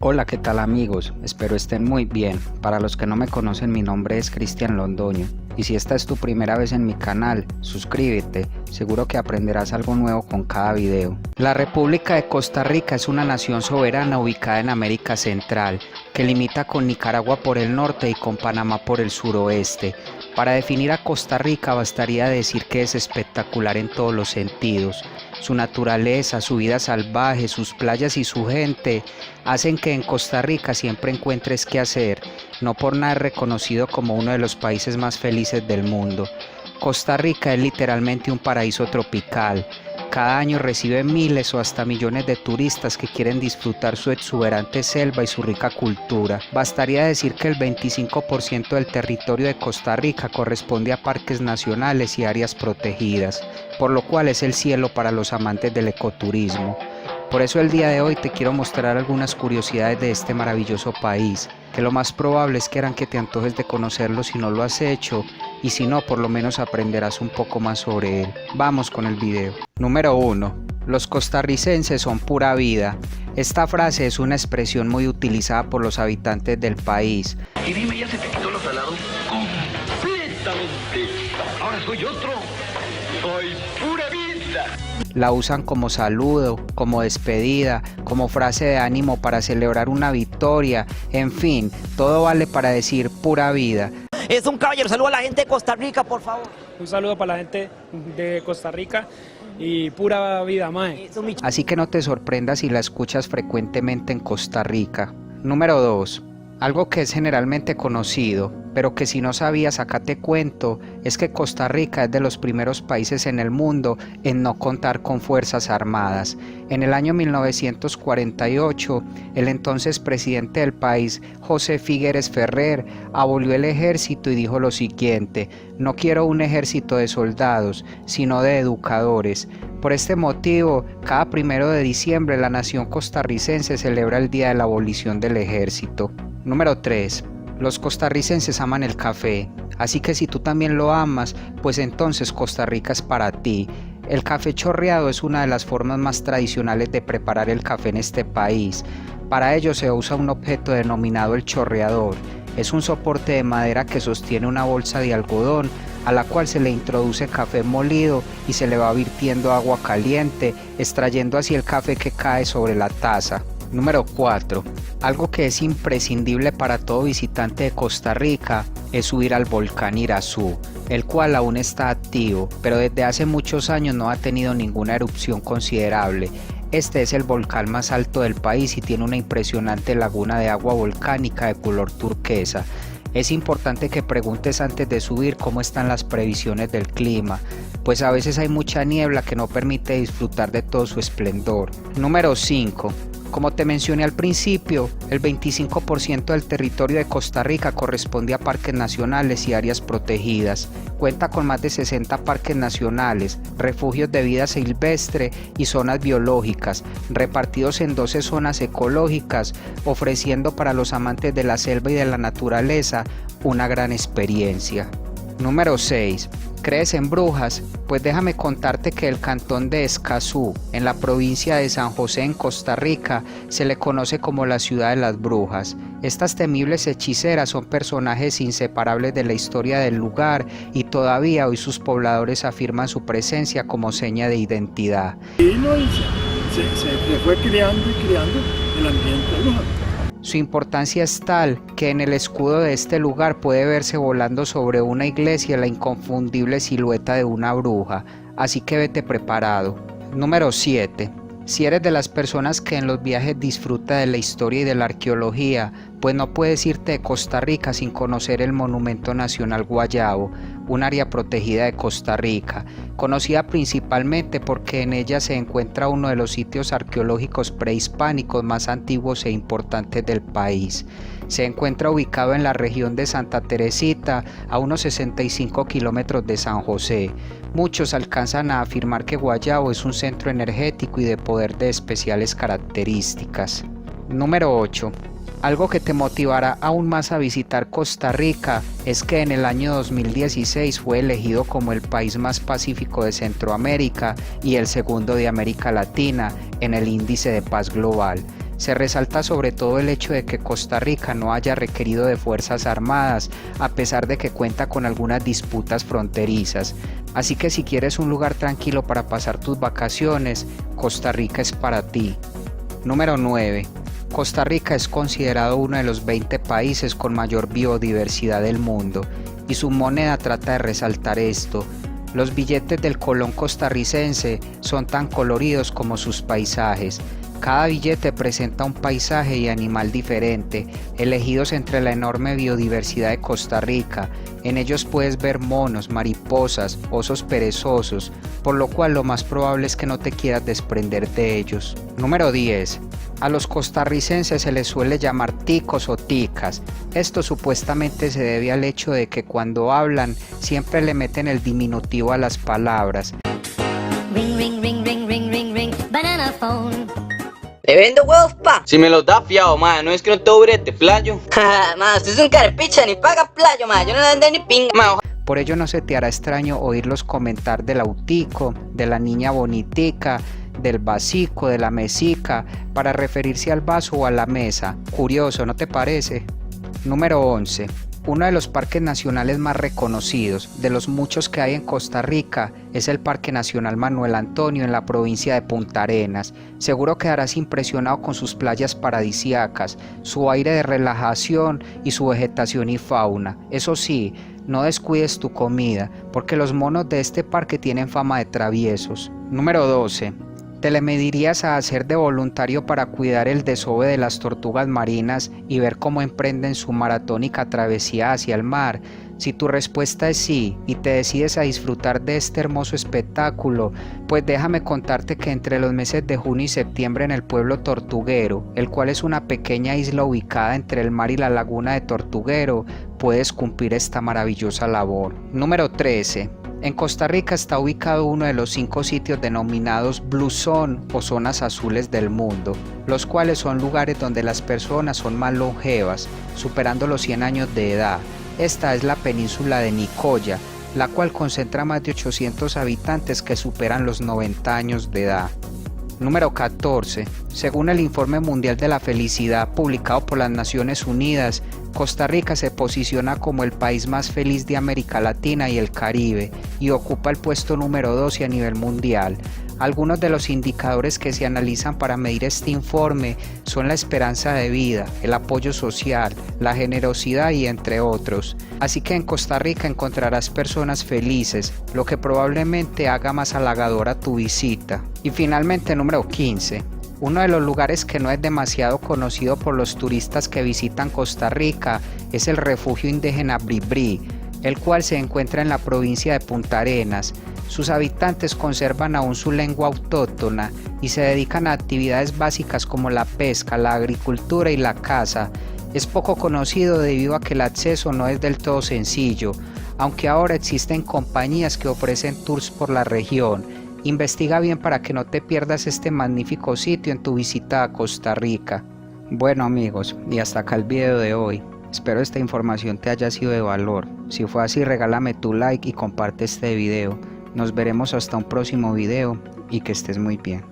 Hola, ¿qué tal amigos? Espero estén muy bien. Para los que no me conocen, mi nombre es Cristian Londoño. Y si esta es tu primera vez en mi canal, suscríbete, seguro que aprenderás algo nuevo con cada video. La República de Costa Rica es una nación soberana ubicada en América Central, que limita con Nicaragua por el norte y con Panamá por el suroeste. Para definir a Costa Rica bastaría decir que es espectacular en todos los sentidos. Su naturaleza, su vida salvaje, sus playas y su gente hacen que en Costa Rica siempre encuentres qué hacer. No por nada es reconocido como uno de los países más felices del mundo. Costa Rica es literalmente un paraíso tropical. Cada año recibe miles o hasta millones de turistas que quieren disfrutar su exuberante selva y su rica cultura. Bastaría decir que el 25% del territorio de Costa Rica corresponde a parques nacionales y áreas protegidas, por lo cual es el cielo para los amantes del ecoturismo. Por eso el día de hoy te quiero mostrar algunas curiosidades de este maravilloso país, que lo más probable es que harán que te antojes de conocerlo si no lo has hecho, y si no, por lo menos aprenderás un poco más sobre él. Vamos con el video. Número 1. Los costarricenses son pura vida. Esta frase es una expresión muy utilizada por los habitantes del país. Y dime, ¿ya se te quitó lo salado? Completamente. Ahora soy otro. Soy pura vida. La usan como saludo, como despedida, como frase de ánimo para celebrar una victoria, en fin, todo vale para decir pura vida. Es un caballero, saludo a la gente de Costa Rica, por favor. Un saludo para la gente de Costa Rica y pura vida, mae. Así que no te sorprendas si la escuchas frecuentemente en Costa Rica. Número 2. Algo que es generalmente conocido, pero que si no sabías acá te cuento, es que Costa Rica es de los primeros países en el mundo en no contar con fuerzas armadas. En el año 1948, el entonces presidente del país, José Figueres Ferrer, abolió el ejército y dijo lo siguiente: no quiero un ejército de soldados, sino de educadores. Por este motivo, cada 1 de diciembre la nación costarricense celebra el Día de la Abolición del Ejército. Número 3. Los costarricenses aman el café, así que si tú también lo amas, pues entonces Costa Rica es para ti. El café chorreado es una de las formas más tradicionales de preparar el café en este país. Para ello se usa un objeto denominado el chorreador. Es un soporte de madera que sostiene una bolsa de algodón a la cual se le introduce café molido y se le va virtiendo agua caliente, extrayendo así el café que cae sobre la taza. Número 4. Algo que es imprescindible para todo visitante de Costa Rica es subir al volcán Irazú, el cual aún está activo, pero desde hace muchos años no ha tenido ninguna erupción considerable. Este es el volcán más alto del país y tiene una impresionante laguna de agua volcánica de color turquesa. Es importante que preguntes antes de subir cómo están las previsiones del clima, pues a veces hay mucha niebla que no permite disfrutar de todo su esplendor. Número 5. Como te mencioné al principio, el 25% del territorio de Costa Rica corresponde a parques nacionales y áreas protegidas. Cuenta con más de 60 parques nacionales, refugios de vida silvestre y zonas biológicas, repartidos en 12 zonas ecológicas, ofreciendo para los amantes de la selva y de la naturaleza una gran experiencia. Número 6. ¿Crees en brujas? Pues déjame contarte que el cantón de Escazú, en la provincia de San José en Costa Rica, se le conoce como la ciudad de las brujas. Estas temibles hechiceras son personajes inseparables de la historia del lugar y todavía hoy sus pobladores afirman su presencia como seña de identidad. Y se fue creando y creando el ambiente bruja. Su importancia es tal que en el escudo de este lugar puede verse volando sobre una iglesia la inconfundible silueta de una bruja, así que vete preparado. Número 7. Si eres de las personas que en los viajes disfruta de la historia y de la arqueología, pues no puedes irte de Costa Rica sin conocer el Monumento Nacional Guayabo, un área protegida de Costa Rica, conocida principalmente porque en ella se encuentra uno de los sitios arqueológicos prehispánicos más antiguos e importantes del país. Se encuentra ubicado en la región de Santa Teresita, a unos 65 kilómetros de San José. Muchos alcanzan a afirmar que Guayabo es un centro energético y de poder de especiales características. Número 8. Algo que te motivará aún más a visitar Costa Rica es que en el año 2016 fue elegido como el país más pacífico de Centroamérica y el segundo de América Latina en el Índice de Paz Global. Se resalta sobre todo el hecho de que Costa Rica no haya requerido de fuerzas armadas, a pesar de que cuenta con algunas disputas fronterizas. Así que si quieres un lugar tranquilo para pasar tus vacaciones, Costa Rica es para ti. Número 9. Costa Rica es considerado uno de los 20 países con mayor biodiversidad del mundo, y su moneda trata de resaltar esto. Los billetes del colón costarricense son tan coloridos como sus paisajes. Cada billete presenta un paisaje y animal diferente, elegidos entre la enorme biodiversidad de Costa Rica. En ellos puedes ver monos, mariposas, osos perezosos, por lo cual lo más probable es que no te quieras desprender de ellos. Número 10. A los costarricenses se les suele llamar ticos o ticas. Esto supuestamente se debe al hecho de que cuando hablan siempre le meten el diminutivo a las palabras. Ring, ring, ring, ring, ring, ring, ring, banana phone. Le vendo huevos, pa. Si me los da fiado, ma, no es que no te burete, playo. Ma, usted es un carepicha, ni paga playo, ma. Yo no le vendo ni pinga, ma. Por ello no se te hará extraño oírlos comentar del autico, de la niña bonitica, del vasico, de la mesica, para referirse al vaso o a la mesa. Curioso, ¿no te parece? Número 11. Uno de los parques nacionales más reconocidos, de los muchos que hay en Costa Rica, es el Parque Nacional Manuel Antonio en la provincia de Punta Arenas. Seguro quedarás impresionado con sus playas paradisíacas, su aire de relajación y su vegetación y fauna. Eso sí, no descuides tu comida, porque los monos de este parque tienen fama de traviesos. Número 12. ¿Te le medirías a hacer de voluntario para cuidar el desove de las tortugas marinas y ver cómo emprenden su maratónica travesía hacia el mar? Si tu respuesta es sí y te decides a disfrutar de este hermoso espectáculo, pues déjame contarte que entre los meses de junio y septiembre en el pueblo Tortuguero, el cual es una pequeña isla ubicada entre el mar y la laguna de Tortuguero, puedes cumplir esta maravillosa labor. Número 13. En Costa Rica está ubicado uno de los 5 sitios denominados Blue Zone o zonas azules del mundo, los cuales son lugares donde las personas son más longevas, superando los 100 años de edad. Esta es la península de Nicoya, la cual concentra más de 800 habitantes que superan los 90 años de edad. Número 14. Según el Informe Mundial de la Felicidad publicado por las Naciones Unidas, Costa Rica se posiciona como el país más feliz de América Latina y el Caribe y ocupa el puesto número 12 a nivel mundial. Algunos de los indicadores que se analizan para medir este informe son la esperanza de vida, el apoyo social, la generosidad y entre otros. Así que en Costa Rica encontrarás personas felices, lo que probablemente haga más halagadora tu visita. Y finalmente, número 15. Uno de los lugares que no es demasiado conocido por los turistas que visitan Costa Rica es el refugio indígena Bribri, el cual se encuentra en la provincia de Punta Arenas. Sus habitantes conservan aún su lengua autóctona y se dedican a actividades básicas como la pesca, la agricultura y la caza. Es poco conocido debido a que el acceso no es del todo sencillo, aunque ahora existen compañías que ofrecen tours por la región. Investiga bien para que no te pierdas este magnífico sitio en tu visita a Costa Rica. Bueno amigos, y hasta acá el video de hoy. Espero esta información te haya sido de valor. Si fue así, regálame tu like y comparte este video. Nos veremos hasta un próximo video y que estés muy bien.